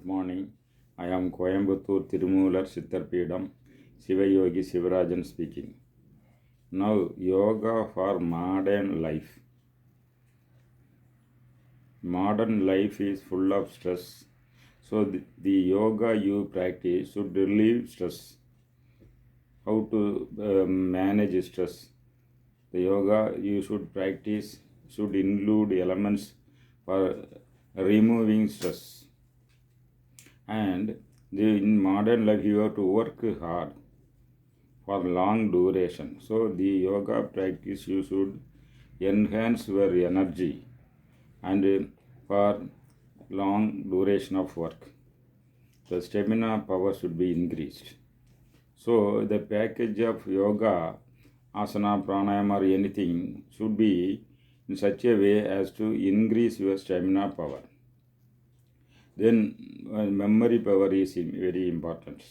Good morning. I am Coimbatore Tirumular Sittarpeedam, Sivayogi Sivarajan speaking. Now, yoga for modern life. Modern life is full of stress. So, the yoga you practice should relieve stress. How to manage stress. The yoga you should practice should include elements for removing stress. And in modern life, you have to work hard for long duration. So, the yoga practice you should enhance your energy and for long duration of work. The stamina power should be increased. So, the package of yoga, asana, pranayama, or anything should be in such a way as to increase your stamina power. Then memory power is very important.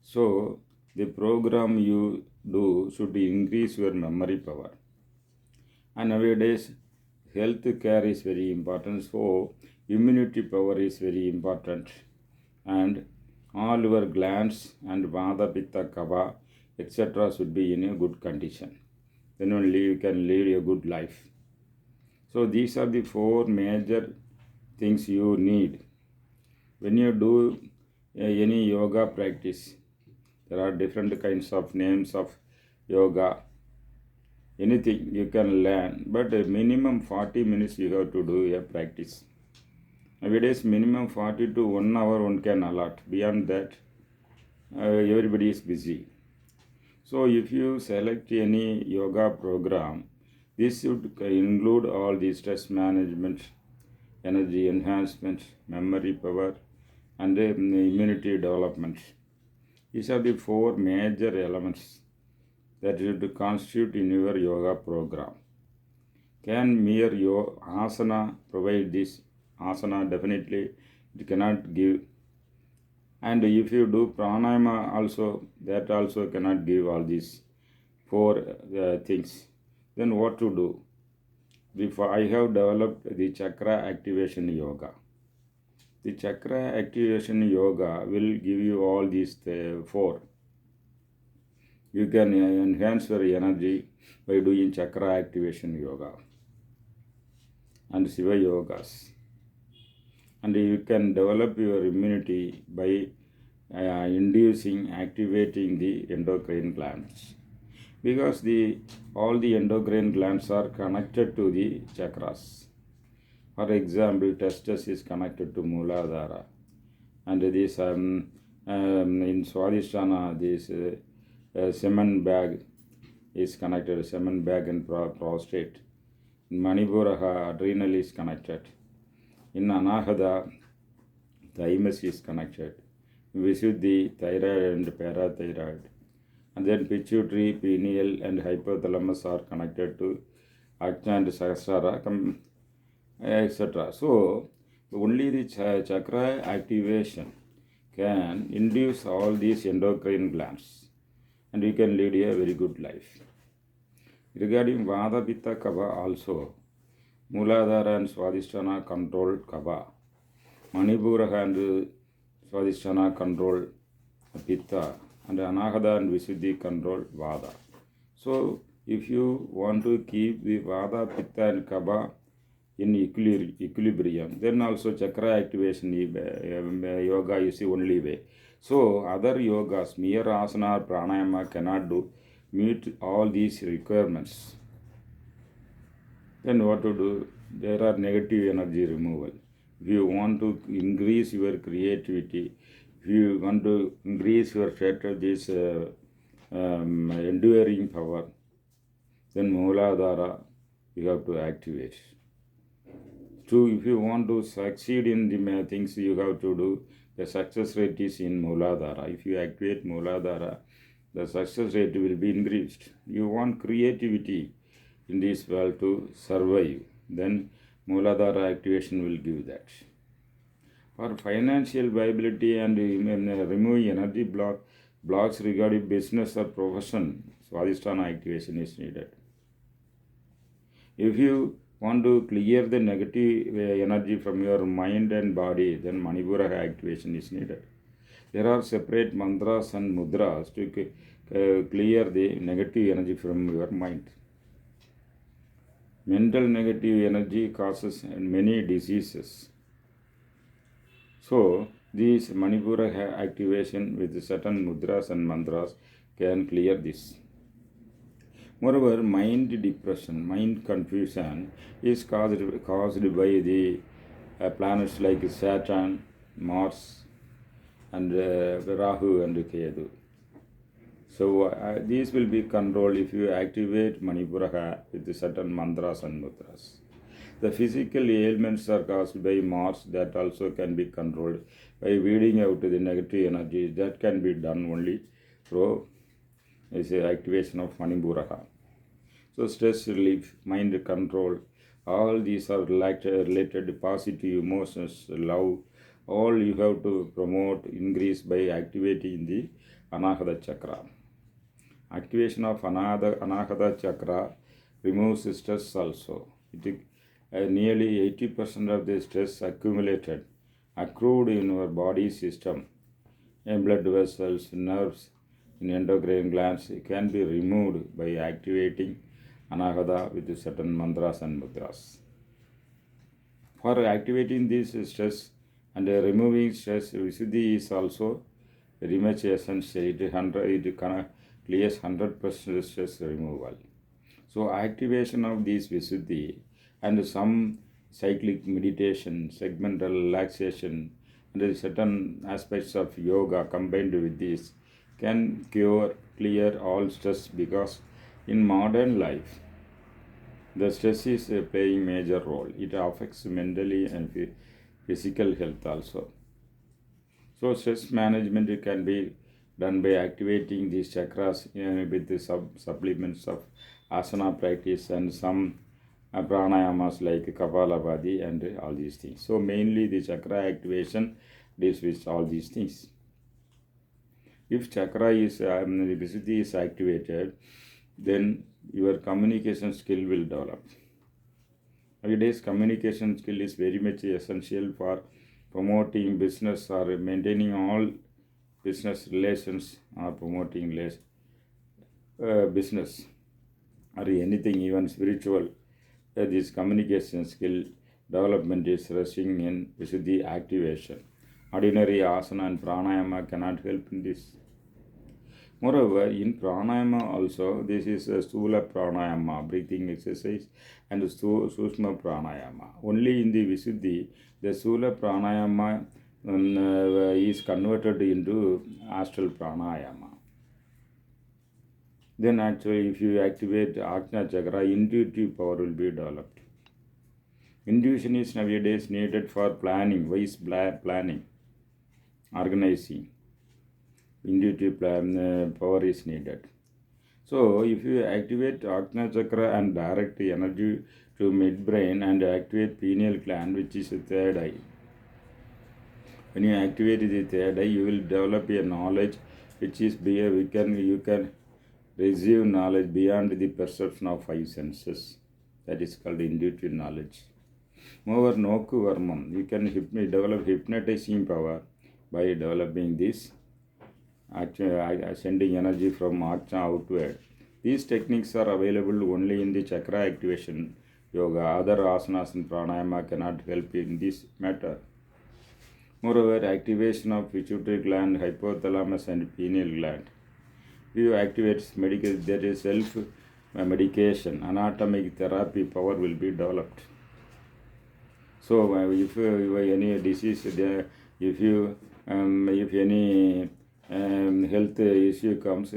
So the program you do should increase your memory power. And nowadays health care is very important. So immunity power is very important. And all your glands and vata, pitta, kapha, etc. should be in a good condition. Then only you can lead a good life. So these are the four major things you need. When you do any yoga practice, there are different kinds of names of yoga. Anything you can learn, but a minimum 40 minutes you have to do a practice. Nowadays, minimum 40 to 1 hour one can allot. Beyond that, everybody is busy. So if you select any yoga program, this should include all the stress management, energy enhancement, memory power, and immunity development. These are the four major elements that should constitute in your yoga program. Can mere asana provide this? Asana definitely it cannot give. And if you do pranayama also, that also cannot give all these four things. Then what to do? I have developed the chakra activation yoga. The chakra activation yoga will give you all these four. You can enhance your energy by doing chakra activation yoga and Shiva yogas. And you can develop your immunity by activating the endocrine glands. Because all the endocrine glands are connected to the chakras. For example, testis is connected to Muladhara, and this in Swadhisthana, this semen bag is connected. Semen bag and prostate. In Manipura, adrenal is connected. In Anahata, thymus is connected. Visuddhi, thyroid and parathyroid. And then pituitary, pineal, and hypothalamus are connected to Ajna and Sahasrara, etc. So, only the chakra activation can induce all these endocrine glands and you can lead a very good life. Regarding Vata, Pitta, Kapha also, Muladhara and Swadhisthana control Kapha, Manipura and Swadhisthana control Pitta, and Anahata and Visuddhi control Vata. So, if you want to keep the Vata, Pitta and Kapha in equilibrium, then also chakra activation yoga is the only way. So other yogas, mere asana or pranayama cannot meet all these requirements. Then what to do? There are negative energy removal. If you want to increase your creativity, if you want to increase your strategies, enduring power, then Muladhara you have to activate. If you want to succeed in the things you have to do, the success rate is in Muladhara. If you activate Muladhara, the success rate will be increased. You want creativity in this world to survive, then Muladhara activation will give that. For financial viability and removing energy blocks regarding business or profession, Swadhisthana activation is needed. If you Want to clear the negative energy from your mind and body, then Manipura activation is needed. There are separate mantras and mudras to clear the negative energy from your mind. Mental negative energy causes many diseases. So, these Manipura activation with certain mudras and mantras can clear this. Moreover, mind depression, mind confusion is caused by the planets like Saturn, Mars, and Rahu and Ketu. So these will be controlled if you activate Manipura with certain mantras and mudras. The physical ailments are caused by Mars that also can be controlled by weeding out the negative energy. That can be done only through activation of Manipura. So stress relief, mind control, all these are related to positive emotions, love. All you have to promote, increase by activating the Anahata Chakra. Activation of Anahata Chakra removes stress also. Nearly 80% of the stress accumulated, accrued in our body system, in blood vessels, nerves, in endocrine glands, can be removed by activating Anahata with certain mantras and mudras. For activating this stress and removing stress, Visuddhi is also very much essential. It clears 100% stress removal. So activation of this Visuddhi and some cyclic meditation, segmental relaxation, and certain aspects of yoga combined with this can clear all stress, because in modern life the stress is playing major role. It affects mentally and physical health also. So stress management can be done by activating these chakras with the supplements of asana practice and some pranayamas like Kapalabhati and all these things. So mainly the chakra activation deals with all these things. If chakra is the Visuddhi is activated, then your communication skill will develop. Nowadays, communication skill is very much essential for promoting business or maintaining all business relations or promoting business or anything, even spiritual. This communication skill development is resting in Visuddhi activation. Ordinary asana and pranayama cannot help in this. Moreover, in pranayama also, this is a Sthula pranayama, breathing exercise, and Sushma pranayama. Only in the Visuddhi, the Sthula pranayama is converted into astral pranayama. Then actually, if you activate Ajna Chakra, intuitive power will be developed. Intuition is nowadays needed for planning, wise planning, organizing. Intuitive power is needed. So if you activate Ajna Chakra and direct the energy to midbrain and activate pineal gland, which is the third eye. When you activate the third eye, you will develop a knowledge which is you can receive knowledge beyond the perception of five senses. That is called intuitive knowledge. Moreover, Noku Varmam, you can develop hypnotizing power by developing this, sending energy from Ajna outward. These techniques are available only in the chakra activation yoga. Other asanas and pranayama cannot help in this matter. Moreover, activation of pituitary gland, hypothalamus and pineal gland. If you activate there is self-medication, anatomic therapy power will be developed. So if any disease, if any health issue comes,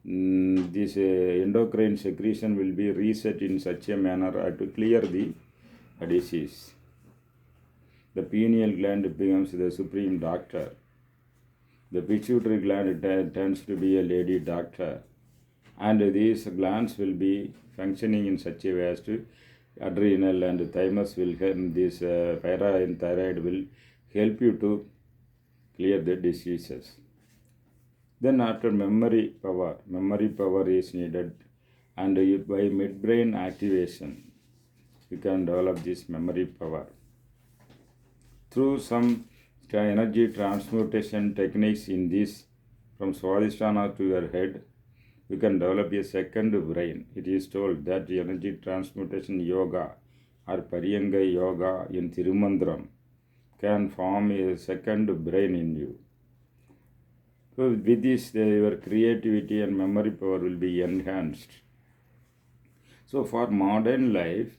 this endocrine secretion will be reset in such a manner to clear the disease. The pineal gland becomes the supreme doctor. The pituitary gland tends to be a lady doctor, and these glands will be functioning in such a way as to adrenal and thymus will help. This parathyroid will help you to clear the diseases. Then after memory power is needed, and by midbrain activation, you can develop this memory power. Through some energy transmutation techniques in this, from Swadhisthana to your head, you can develop a second brain. It is told that the energy transmutation yoga or Pariyanga yoga in Tirumandram can form a second brain in you. So with this, your creativity and memory power will be enhanced. So for modern life,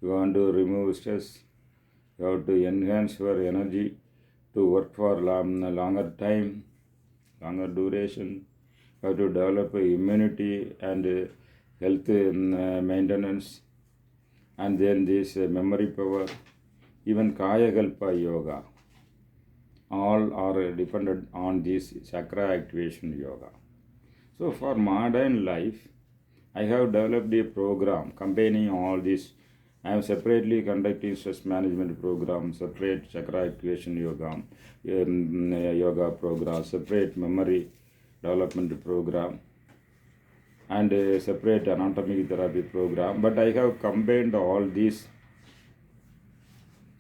you want to remove stress, you have to enhance your energy to work for longer time, longer duration. You have to develop immunity and health maintenance, and then this memory power, even Kaya Kalpa yoga. All are dependent on this chakra activation yoga. So for modern life, I have developed a program combining all this. I am separately conducting stress management program, separate chakra activation yoga program, separate memory development program, and a separate anatomic therapy program. But I have combined all these,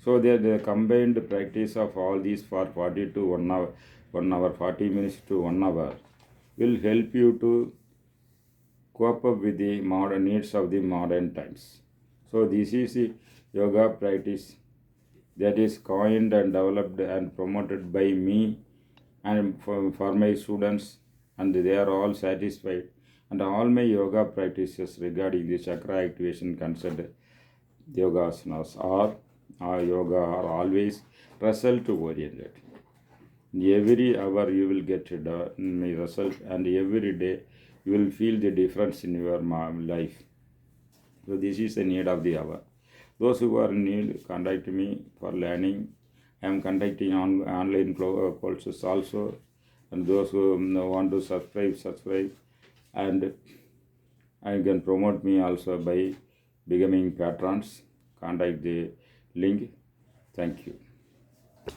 so that the combined practice of all these for 40 to 1 hour, 40 minutes to 1 hour will help you to cope up with the modern needs of the modern times. So this is the yoga practice that is coined and developed and promoted by me and for my students, and they are all satisfied. And all my yoga practices regarding the chakra activation considered yoga asanas or yoga are always result oriented. Every hour you will get the result, and every day you will feel the difference in your life. So this is the need of the hour. Those who are in need, contact me for learning. I am conducting online courses also, and those who want to subscribe, and you can promote me also by becoming patrons. Contact the link. Thank you.